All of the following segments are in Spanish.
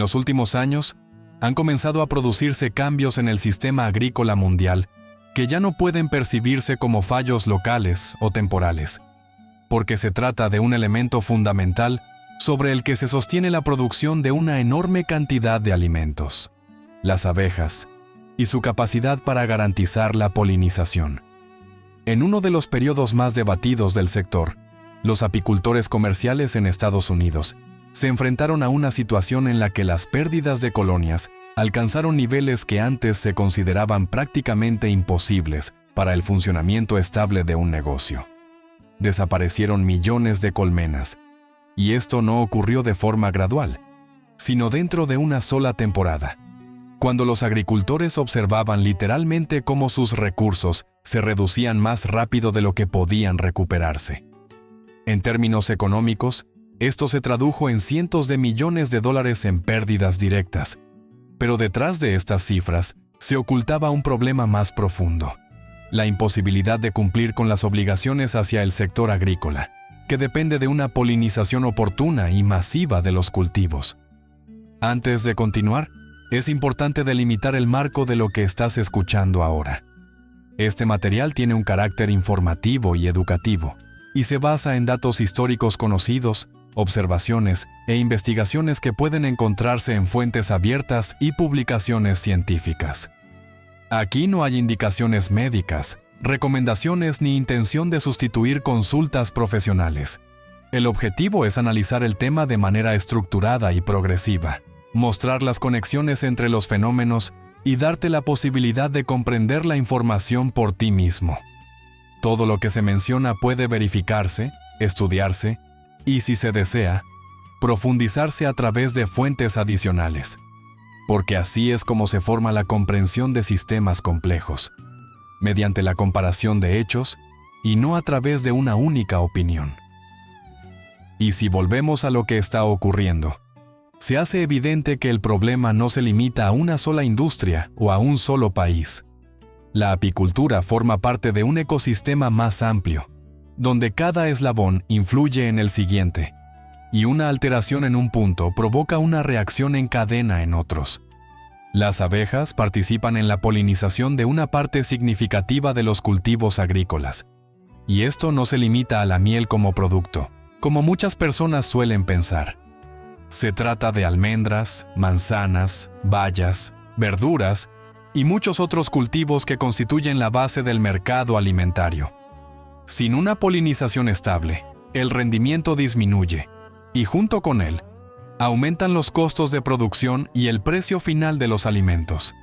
los últimos años, han comenzado a producirse cambios en el sistema agrícola mundial que ya no pueden percibirse como fallos locales o temporales, porque se trata de un elemento fundamental sobre el que se sostiene la producción de una enorme cantidad de alimentos, las abejas, y su capacidad para garantizar la polinización. En uno de los periodos más debatidos del sector, los apicultores comerciales en Estados Unidos se enfrentaron a una situación en la que las pérdidas de colonias alcanzaron niveles que antes se consideraban prácticamente imposibles para el funcionamiento estable de un negocio. Desaparecieron millones de colmenas, y esto no ocurrió de forma gradual, sino dentro de una sola temporada, cuando los agricultores observaban literalmente cómo sus recursos se reducían más rápido de lo que podían recuperarse. En términos económicos, esto se tradujo en cientos de millones de dólares en pérdidas directas, pero detrás de estas cifras se ocultaba un problema más profundo: la imposibilidad de cumplir con las obligaciones hacia el sector agrícola, que depende de una polinización oportuna y masiva de los cultivos. Antes de continuar, es importante delimitar el marco de lo que estás escuchando ahora. Este material tiene un carácter informativo y educativo, y se basa en datos históricos conocidos, observaciones e investigaciones que pueden encontrarse en fuentes abiertas y publicaciones científicas. Aquí no hay indicaciones médicas, recomendaciones ni intención de sustituir consultas profesionales. El objetivo es analizar el tema de manera estructurada y progresiva, mostrar las conexiones entre los fenómenos y darte la posibilidad de comprender la información por ti mismo. Todo lo que se menciona puede verificarse, estudiarse y, si se desea, profundizarse a través de fuentes adicionales, porque así es como se forma la comprensión de sistemas complejos, mediante la comparación de hechos y no a través de una única opinión. Y si volvemos a lo que está ocurriendo, se hace evidente que el problema no se limita a una sola industria o a un solo país. La apicultura forma parte de un ecosistema más amplio, donde cada eslabón influye en el siguiente, y una alteración en un punto provoca una reacción en cadena en otros. Las abejas participan en la polinización de una parte significativa de los cultivos agrícolas, y esto no se limita a la miel como producto, como muchas personas suelen pensar. Se trata de almendras, manzanas, bayas, verduras y muchos otros cultivos que constituyen la base del mercado alimentario. Sin una polinización estable, el rendimiento disminuye, y junto con él, aumentan los costos de producción y el precio final de los alimentos.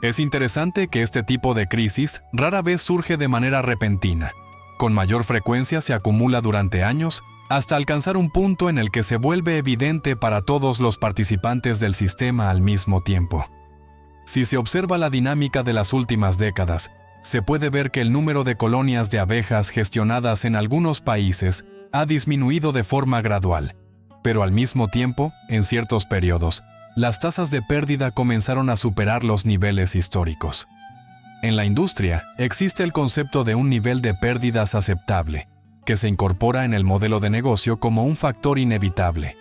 Es interesante que este tipo de crisis rara vez surge de manera repentina. Con mayor frecuencia se acumula durante años hasta alcanzar un punto en el que se vuelve evidente para todos los participantes del sistema al mismo tiempo. Si se observa la dinámica de las últimas décadas, se puede ver que el número de colonias de abejas gestionadas en algunos países ha disminuido de forma gradual, pero al mismo tiempo, en ciertos periodos, las tasas de pérdida comenzaron a superar los niveles históricos. En la industria, existe el concepto de un nivel de pérdidas aceptable, que se incorpora en el modelo de negocio como un factor inevitable.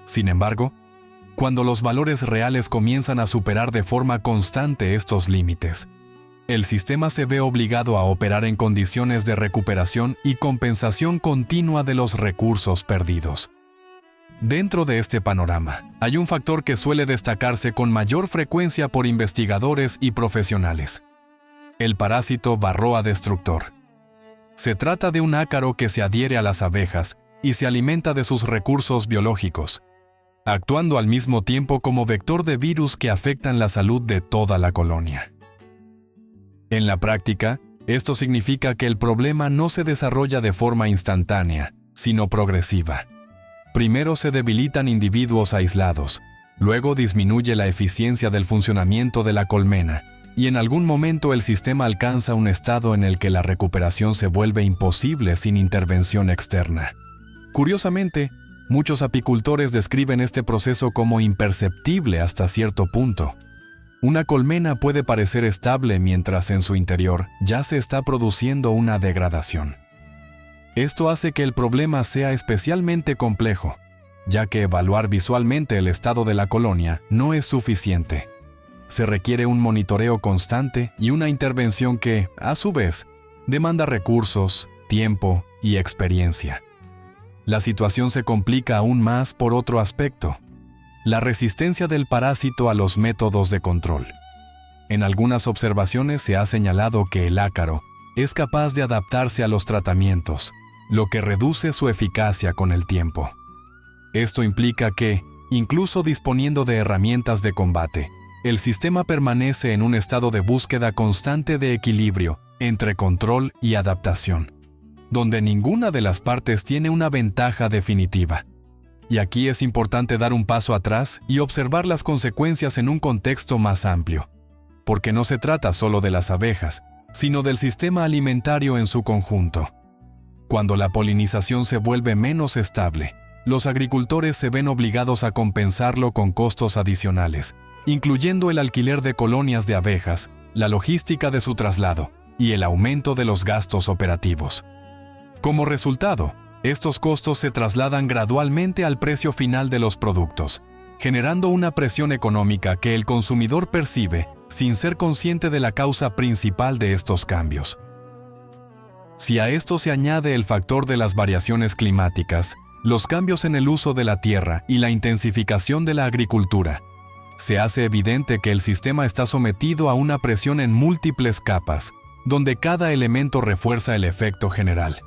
Sin embargo, cuando los valores reales comienzan a superar de forma constante estos límites, el sistema se ve obligado a operar en condiciones de recuperación y compensación continua de los recursos perdidos. Dentro de este panorama, hay un factor que suele destacarse con mayor frecuencia por investigadores y profesionales: el parásito varroa destructor. Se trata de un ácaro que se adhiere a las abejas y se alimenta de sus recursos biológicos, actuando al mismo tiempo como vector de virus que afectan la salud de toda la colonia. En la práctica, esto significa que el problema no se desarrolla de forma instantánea, sino progresiva. Primero se debilitan individuos aislados, luego disminuye la eficiencia del funcionamiento de la colmena, y en algún momento el sistema alcanza un estado en el que la recuperación se vuelve imposible sin intervención externa. Curiosamente, muchos apicultores describen este proceso como imperceptible hasta cierto punto. Una colmena puede parecer estable mientras en su interior ya se está produciendo una degradación. Esto hace que el problema sea especialmente complejo, ya que evaluar visualmente el estado de la colonia no es suficiente. Se requiere un monitoreo constante y una intervención que, a su vez, demanda recursos, tiempo y experiencia. La situación se complica aún más por otro aspecto: la resistencia del parásito a los métodos de control. En algunas observaciones se ha señalado que el ácaro es capaz de adaptarse a los tratamientos, lo que reduce su eficacia con el tiempo. Esto implica que, incluso disponiendo de herramientas de combate, el sistema permanece en un estado de búsqueda constante de equilibrio entre control y adaptación, donde ninguna de las partes tiene una ventaja definitiva. Y aquí es importante dar un paso atrás y observar las consecuencias en un contexto más amplio, porque no se trata solo de las abejas, sino del sistema alimentario en su conjunto. Cuando la polinización se vuelve menos estable, los agricultores se ven obligados a compensarlo con costos adicionales, incluyendo el alquiler de colonias de abejas, la logística de su traslado y el aumento de los gastos operativos. Como resultado, estos costos se trasladan gradualmente al precio final de los productos, generando una presión económica que el consumidor percibe sin ser consciente de la causa principal de estos cambios. Si a esto se añade el factor de las variaciones climáticas, los cambios en el uso de la tierra y la intensificación de la agricultura, se hace evidente que el sistema está sometido a una presión en múltiples capas, donde cada elemento refuerza el efecto general.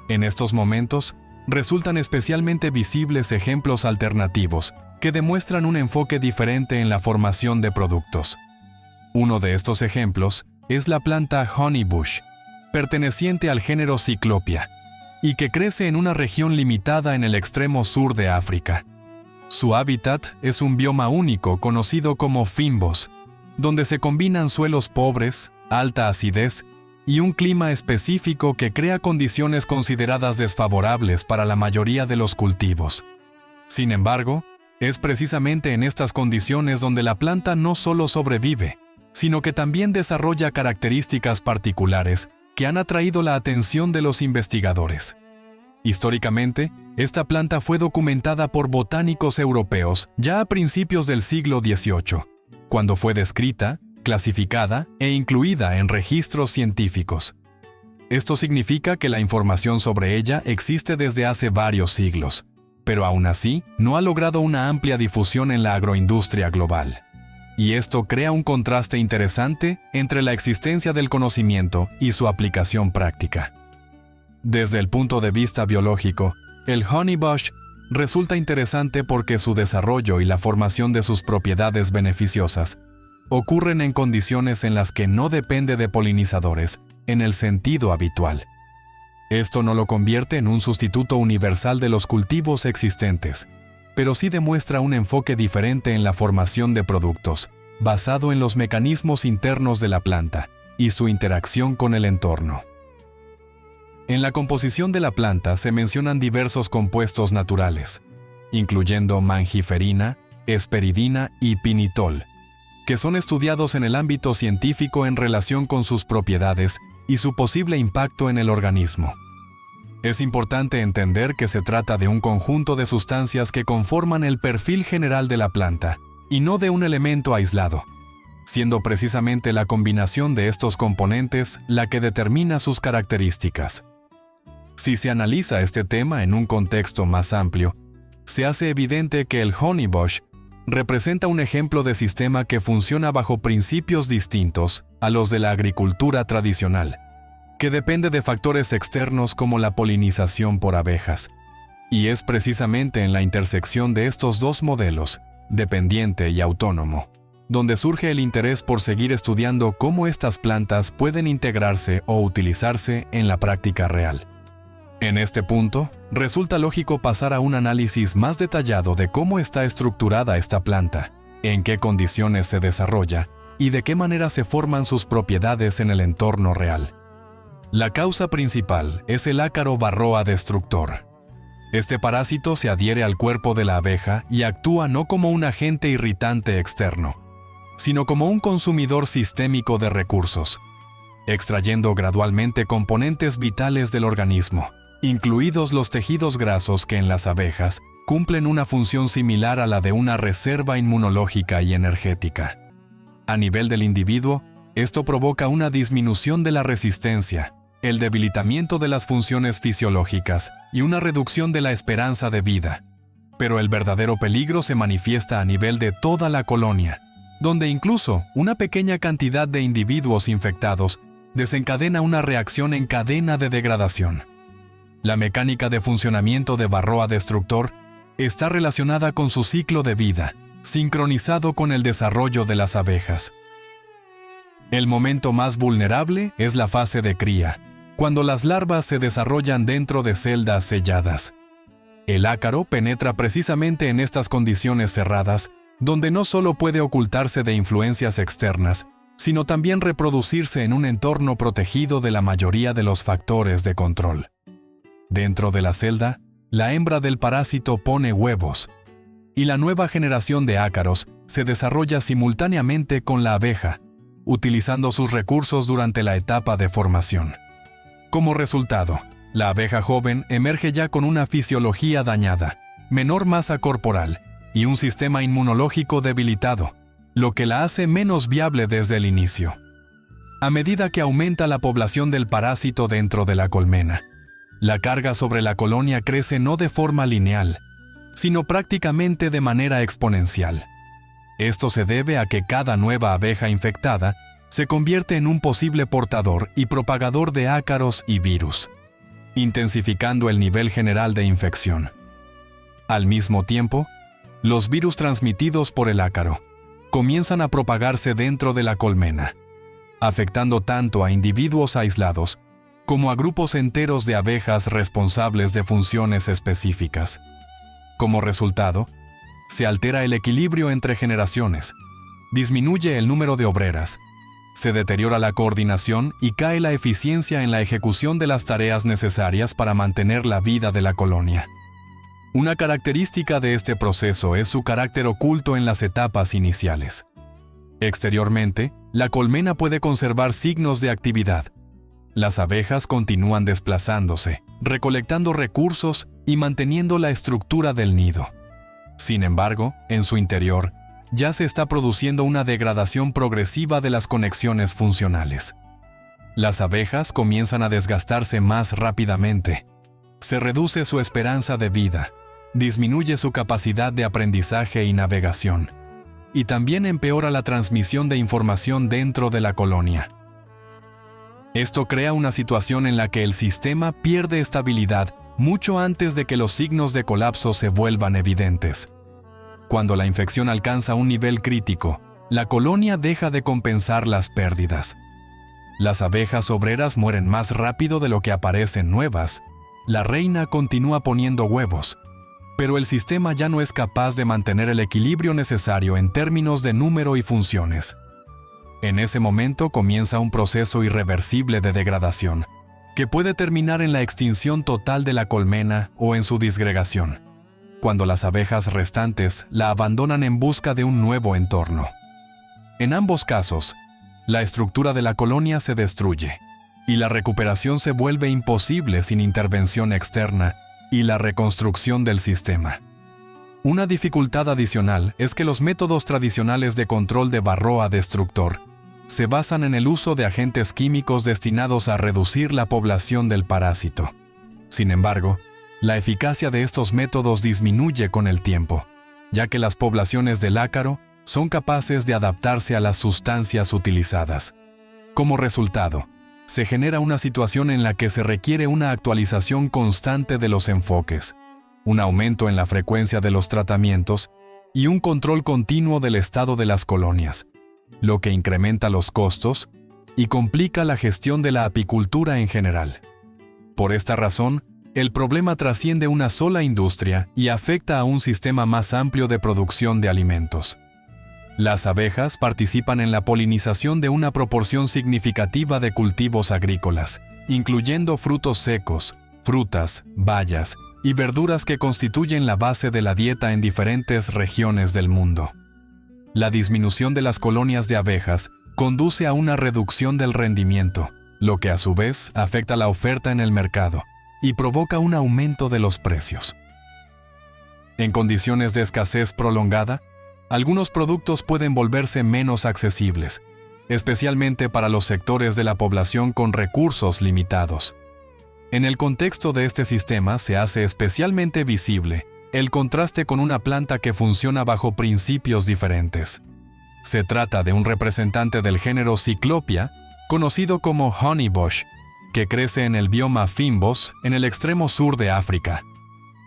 En estos momentos, resultan especialmente visibles ejemplos alternativos que demuestran un enfoque diferente en la formación de productos. Uno de estos ejemplos es la planta honeybush, perteneciente al género Cyclopia, y que crece en una región limitada en el extremo sur de África. Su hábitat es un bioma único conocido como fynbos, donde se combinan suelos pobres, alta acidez y un clima específico que crea condiciones consideradas desfavorables para la mayoría de los cultivos. Sin embargo, es precisamente en estas condiciones donde la planta no solo sobrevive, sino que también desarrolla características particulares que han atraído la atención de los investigadores. Históricamente, esta planta fue documentada por botánicos europeos ya a principios del siglo XVIII, cuando fue descrita, clasificada e incluida en registros científicos. Esto significa que la información sobre ella existe desde hace varios siglos, pero aún así no ha logrado una amplia difusión en la agroindustria global. Y esto crea un contraste interesante entre la existencia del conocimiento y su aplicación práctica. Desde el punto de vista biológico, el honeybush resulta interesante porque su desarrollo y la formación de sus propiedades beneficiosas ocurren en condiciones en las que no depende de polinizadores, en el sentido habitual. Esto no lo convierte en un sustituto universal de los cultivos existentes, pero sí demuestra un enfoque diferente en la formación de productos, basado en los mecanismos internos de la planta y su interacción con el entorno. En la composición de la planta se mencionan diversos compuestos naturales, incluyendo mangiferina, hesperidina y pinitol, que son estudiados en el ámbito científico en relación con sus propiedades y su posible impacto en el organismo. Es importante entender que se trata de un conjunto de sustancias que conforman el perfil general de la planta, y no de un elemento aislado, siendo precisamente la combinación de estos componentes la que determina sus características. Si se analiza este tema en un contexto más amplio, se hace evidente que el honeybush representa un ejemplo de sistema que funciona bajo principios distintos a los de la agricultura tradicional, que depende de factores externos como la polinización por abejas. Y es precisamente en la intersección de estos dos modelos, dependiente y autónomo, donde surge el interés por seguir estudiando cómo estas plantas pueden integrarse o utilizarse en la práctica real. En este punto, resulta lógico pasar a un análisis más detallado de cómo está estructurada esta planta, en qué condiciones se desarrolla y de qué manera se forman sus propiedades en el entorno real. La causa principal es el ácaro varroa destructor. Este parásito se adhiere al cuerpo de la abeja y actúa no como un agente irritante externo, sino como un consumidor sistémico de recursos, extrayendo gradualmente componentes vitales del organismo, incluidos los tejidos grasos que en las abejas cumplen una función similar a la de una reserva inmunológica y energética. A nivel del individuo, esto provoca una disminución de la resistencia, el debilitamiento de las funciones fisiológicas y una reducción de la esperanza de vida. Pero el verdadero peligro se manifiesta a nivel de toda la colonia, donde incluso una pequeña cantidad de individuos infectados desencadena una reacción en cadena de degradación. La mecánica de funcionamiento de Varroa destructor está relacionada con su ciclo de vida, sincronizado con el desarrollo de las abejas. El momento más vulnerable es la fase de cría, cuando las larvas se desarrollan dentro de celdas selladas. El ácaro penetra precisamente en estas condiciones cerradas, donde no solo puede ocultarse de influencias externas, sino también reproducirse en un entorno protegido de la mayoría de los factores de control. Dentro de la celda, la hembra del parásito pone huevos, y la nueva generación de ácaros se desarrolla simultáneamente con la abeja, utilizando sus recursos durante la etapa de formación. Como resultado, la abeja joven emerge ya con una fisiología dañada, menor masa corporal y un sistema inmunológico debilitado, lo que la hace menos viable desde el inicio. A medida que aumenta la población del parásito dentro de la colmena, la carga sobre la colonia crece no de forma lineal, sino prácticamente de manera exponencial. Esto se debe a que cada nueva abeja infectada se convierte en un posible portador y propagador de ácaros y virus, intensificando el nivel general de infección. Al mismo tiempo, los virus transmitidos por el ácaro comienzan a propagarse dentro de la colmena, afectando tanto a individuos aislados como a grupos enteros de abejas responsables de funciones específicas. Como resultado, se altera el equilibrio entre generaciones, disminuye el número de obreras, se deteriora la coordinación y cae la eficiencia en la ejecución de las tareas necesarias para mantener la vida de la colonia. Una característica de este proceso es su carácter oculto en las etapas iniciales. Exteriormente, la colmena puede conservar signos de actividad. Las abejas continúan desplazándose, recolectando recursos y manteniendo la estructura del nido. Sin embargo, en su interior, ya se está produciendo una degradación progresiva de las conexiones funcionales. Las abejas comienzan a desgastarse más rápidamente. Se reduce su esperanza de vida, disminuye su capacidad de aprendizaje y navegación, y también empeora la transmisión de información dentro de la colonia. Esto crea una situación en la que el sistema pierde estabilidad mucho antes de que los signos de colapso se vuelvan evidentes. Cuando la infección alcanza un nivel crítico, la colonia deja de compensar las pérdidas. Las abejas obreras mueren más rápido de lo que aparecen nuevas. La reina continúa poniendo huevos, pero el sistema ya no es capaz de mantener el equilibrio necesario en términos de número y funciones. En ese momento comienza un proceso irreversible de degradación, que puede terminar en la extinción total de la colmena o en su disgregación, cuando las abejas restantes la abandonan en busca de un nuevo entorno. En ambos casos, la estructura de la colonia se destruye, y la recuperación se vuelve imposible sin intervención externa y la reconstrucción del sistema. Una dificultad adicional es que los métodos tradicionales de control de Varroa destructor se basan en el uso de agentes químicos destinados a reducir la población del parásito. Sin embargo, la eficacia de estos métodos disminuye con el tiempo, ya que las poblaciones del ácaro son capaces de adaptarse a las sustancias utilizadas. Como resultado, se genera una situación en la que se requiere una actualización constante de los enfoques, un aumento en la frecuencia de los tratamientos y un control continuo del estado de las colonias, lo que incrementa los costos y complica la gestión de la apicultura en general. Por esta razón, el problema trasciende una sola industria y afecta a un sistema más amplio de producción de alimentos. Las abejas participan en la polinización de una proporción significativa de cultivos agrícolas, incluyendo frutos secos, frutas, bayas y verduras que constituyen la base de la dieta en diferentes regiones del mundo. La disminución de las colonias de abejas conduce a una reducción del rendimiento, lo que a su vez afecta la oferta en el mercado y provoca un aumento de los precios. En condiciones de escasez prolongada, algunos productos pueden volverse menos accesibles, especialmente para los sectores de la población con recursos limitados. En el contexto de este sistema se hace especialmente visible el contraste con una planta que funciona bajo principios diferentes. Se trata de un representante del género Cyclopia, conocido como honeybush, que crece en el bioma Fynbos en el extremo sur de África.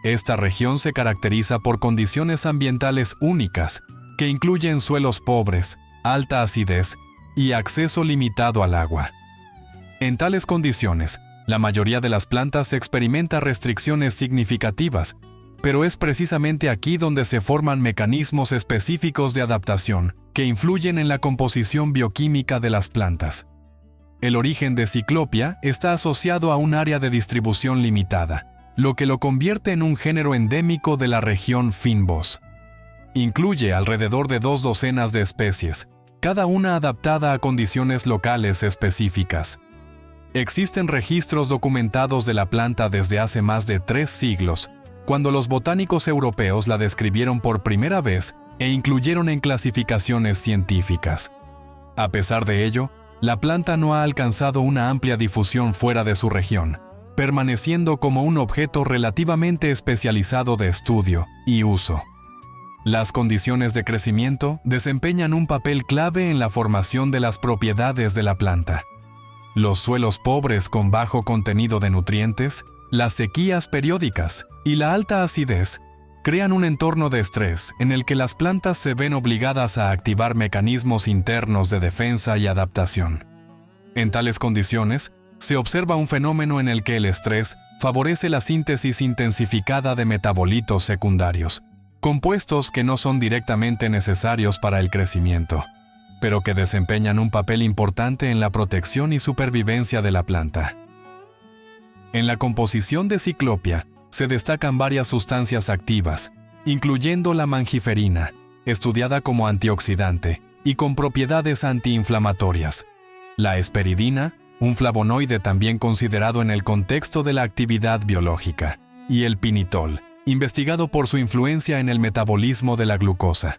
Esta región se caracteriza por condiciones ambientales únicas, que incluyen suelos pobres, alta acidez y acceso limitado al agua. En tales condiciones, la mayoría de las plantas experimenta restricciones significativas, pero es precisamente aquí donde se forman mecanismos específicos de adaptación que influyen en la composición bioquímica de las plantas. El origen de Cyclopia está asociado a un área de distribución limitada, lo que lo convierte en un género endémico de la región Fynbos. Incluye alrededor de 2 docenas de especies, cada una adaptada a condiciones locales específicas. Existen registros documentados de la planta desde hace más de 3 siglos, cuando los botánicos europeos la describieron por primera vez e incluyeron en clasificaciones científicas. A pesar de ello, la planta no ha alcanzado una amplia difusión fuera de su región, permaneciendo como un objeto relativamente especializado de estudio y uso. Las condiciones de crecimiento desempeñan un papel clave en la formación de las propiedades de la planta. Los suelos pobres con bajo contenido de nutrientes, las sequías periódicas y la alta acidez crean un entorno de estrés en el que las plantas se ven obligadas a activar mecanismos internos de defensa y adaptación. En tales condiciones, se observa un fenómeno en el que el estrés favorece la síntesis intensificada de metabolitos secundarios, compuestos que no son directamente necesarios para el crecimiento, pero que desempeñan un papel importante en la protección y supervivencia de la planta. En la composición de Cyclopia se destacan varias sustancias activas, incluyendo la mangiferina, estudiada como antioxidante y con propiedades antiinflamatorias, la hesperidina, un flavonoide también considerado en el contexto de la actividad biológica, y el pinitol, investigado por su influencia en el metabolismo de la glucosa.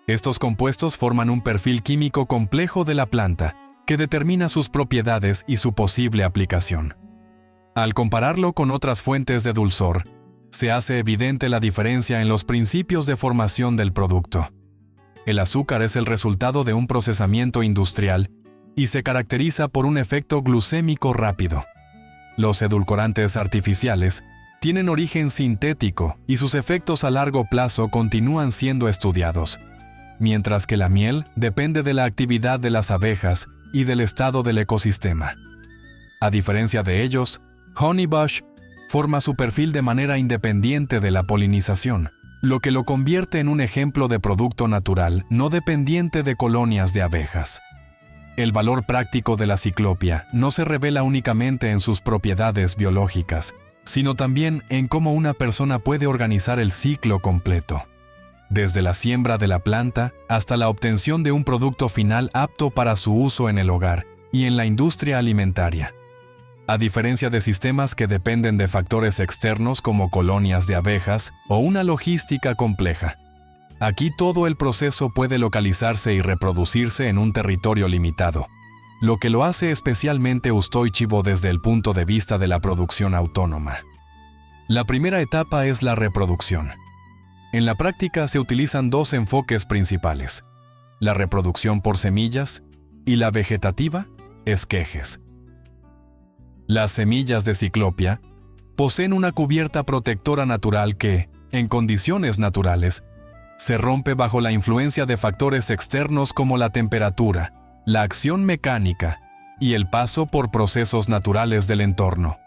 Estos compuestos forman un perfil químico complejo de la planta que determina sus propiedades y su posible aplicación. Al compararlo con otras fuentes de dulzor, se hace evidente la diferencia en los principios de formación del producto. El azúcar es el resultado de un procesamiento industrial y se caracteriza por un efecto glucémico rápido. Los edulcorantes artificiales tienen origen sintético y sus efectos a largo plazo continúan siendo estudiados, mientras que la miel depende de la actividad de las abejas y del estado del ecosistema. A diferencia de ellos, honeybush forma su perfil de manera independiente de la polinización, lo que lo convierte en un ejemplo de producto natural no dependiente de colonias de abejas. El valor práctico de la Cyclopia no se revela únicamente en sus propiedades biológicas, sino también en cómo una persona puede organizar el ciclo completo, desde la siembra de la planta hasta la obtención de un producto final apto para su uso en el hogar y en la industria alimentaria. A diferencia de sistemas que dependen de factores externos como colonias de abejas o una logística compleja, aquí todo el proceso puede localizarse y reproducirse en un territorio limitado, lo que lo hace especialmente ustойчиво desde el punto de vista de la producción autónoma. La primera etapa es la reproducción. En la práctica se utilizan 2 enfoques principales: la reproducción por semillas y la vegetativa, esquejes. Las semillas de Cyclopia poseen una cubierta protectora natural que, en condiciones naturales, se rompe bajo la influencia de factores externos como la temperatura, la acción mecánica y el paso por procesos naturales del entorno.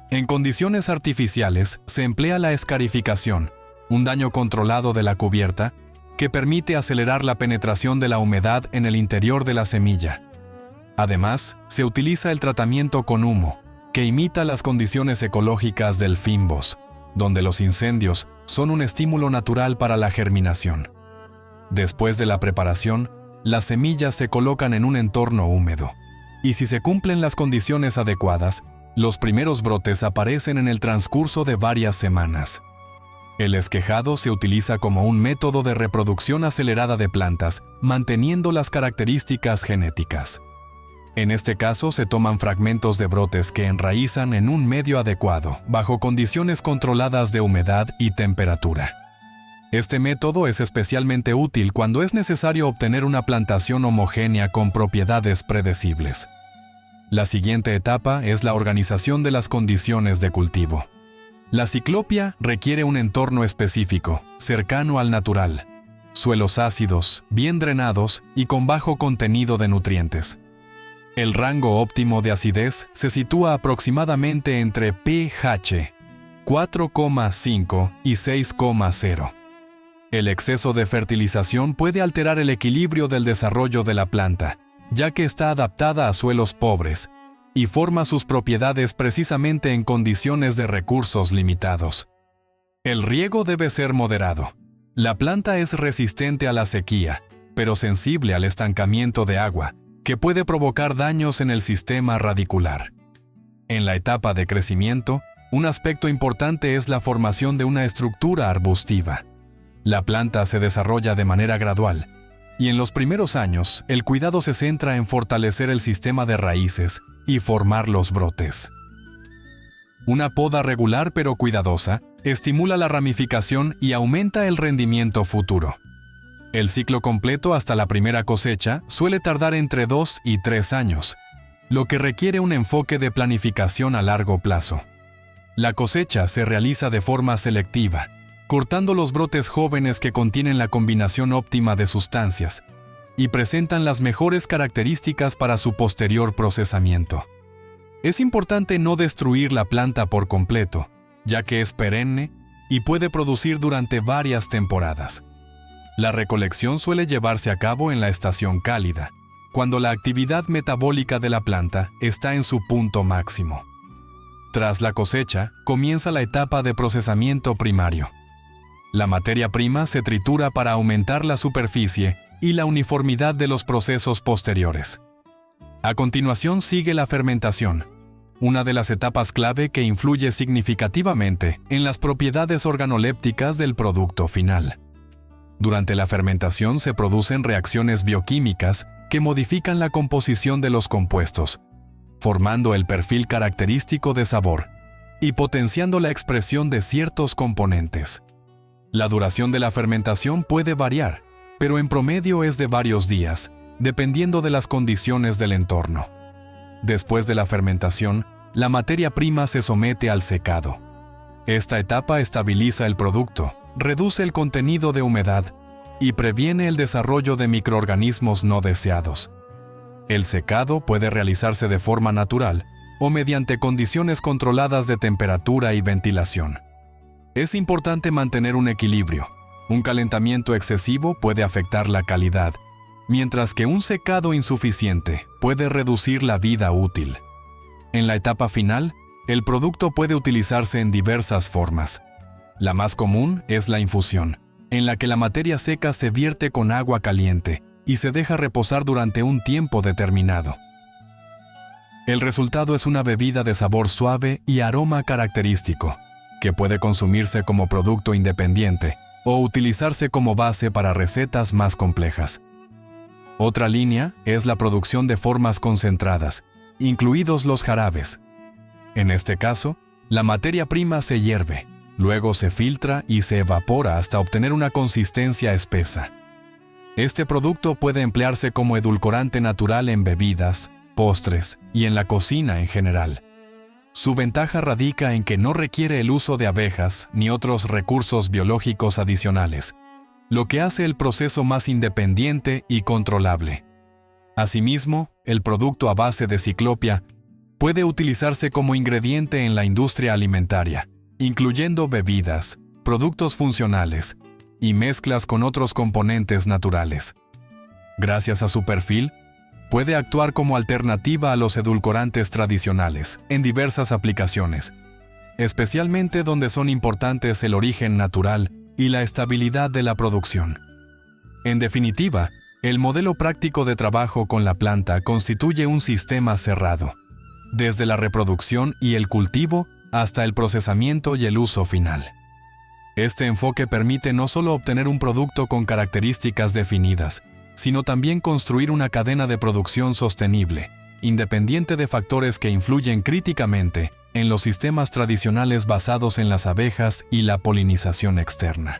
En condiciones artificiales se emplea la escarificación, un daño controlado de la cubierta que permite acelerar la penetración de la humedad en el interior de la semilla. Además, se utiliza el tratamiento con humo, que imita las condiciones ecológicas del Fynbos, donde los incendios son un estímulo natural para la germinación. Después de la preparación, las semillas se colocan en un entorno húmedo, y si se cumplen las condiciones adecuadas, los primeros brotes aparecen en el transcurso de varias semanas. El esquejado se utiliza como un método de reproducción acelerada de plantas, manteniendo las características genéticas. En este caso se toman fragmentos de brotes que enraizan en un medio adecuado, bajo condiciones controladas de humedad y temperatura. Este método es especialmente útil cuando es necesario obtener una plantación homogénea con propiedades predecibles. La siguiente etapa es la organización de las condiciones de cultivo. La ciclopia requiere un entorno específico, cercano al natural, suelos ácidos, bien drenados y con bajo contenido de nutrientes. El rango óptimo de acidez se sitúa aproximadamente entre pH 4,5 y 6,0. El exceso de fertilización puede alterar el equilibrio del desarrollo de la planta, ya que está adaptada a suelos pobres y forma sus propiedades precisamente en condiciones de recursos limitados. El riego debe ser moderado. La planta es resistente a la sequía, pero sensible al estancamiento de agua, que puede provocar daños en el sistema radicular. En la etapa de crecimiento, un aspecto importante es la formación de una estructura arbustiva. La planta se desarrolla de manera gradual, y en los primeros años, el cuidado se centra en fortalecer el sistema de raíces y formar los brotes. Una poda regular pero cuidadosa estimula la ramificación y aumenta el rendimiento futuro. El ciclo completo hasta la primera cosecha suele tardar entre 2 y 3 años, lo que requiere un enfoque de planificación a largo plazo. La cosecha se realiza de forma selectiva, cortando los brotes jóvenes que contienen la combinación óptima de sustancias y presentan las mejores características para su posterior procesamiento. Es importante no destruir la planta por completo, ya que es perenne y puede producir durante varias temporadas. La recolección suele llevarse a cabo en la estación cálida, cuando la actividad metabólica de la planta está en su punto máximo. Tras la cosecha, comienza la etapa de procesamiento primario. La materia prima se tritura para aumentar la superficie y la uniformidad de los procesos posteriores. A continuación sigue la fermentación, una de las etapas clave que influye significativamente en las propiedades organolépticas del producto final. Durante la fermentación se producen reacciones bioquímicas que modifican la composición de los compuestos, formando el perfil característico de sabor y potenciando la expresión de ciertos componentes. La duración de la fermentación puede variar, pero en promedio es de varios días, dependiendo de las condiciones del entorno. Después de la fermentación, la materia prima se somete al secado. Esta etapa estabiliza el producto, reduce el contenido de humedad y previene el desarrollo de microorganismos no deseados. El secado puede realizarse de forma natural o mediante condiciones controladas de temperatura y ventilación. Es importante mantener un equilibrio. Un calentamiento excesivo puede afectar la calidad, mientras que un secado insuficiente puede reducir la vida útil. En la etapa final, el producto puede utilizarse en diversas formas. La más común es la infusión, en la que la materia seca se vierte con agua caliente y se deja reposar durante un tiempo determinado. El resultado es una bebida de sabor suave y aroma característico, que puede consumirse como producto independiente o utilizarse como base para recetas más complejas. Otra línea es la producción de formas concentradas, incluidos los jarabes. En este caso, la materia prima se hierve, luego se filtra y se evapora hasta obtener una consistencia espesa. Este producto puede emplearse como edulcorante natural en bebidas, postres y en la cocina en general. Su ventaja radica en que no requiere el uso de abejas ni otros recursos biológicos adicionales, lo que hace el proceso más independiente y controlable. Asimismo, el producto a base de ciclopia puede utilizarse como ingrediente en la industria alimentaria, incluyendo bebidas, productos funcionales y mezclas con otros componentes naturales. Gracias a su perfil, puede actuar como alternativa a los edulcorantes tradicionales en diversas aplicaciones, especialmente donde son importantes el origen natural y la estabilidad de la producción. En definitiva, el modelo práctico de trabajo con la planta constituye un sistema cerrado, desde la reproducción y el cultivo hasta el procesamiento y el uso final. Este enfoque permite no solo obtener un producto con características definidas, sino también construir una cadena de producción sostenible, independiente de factores que influyen críticamente en los sistemas tradicionales basados en las abejas y la polinización externa.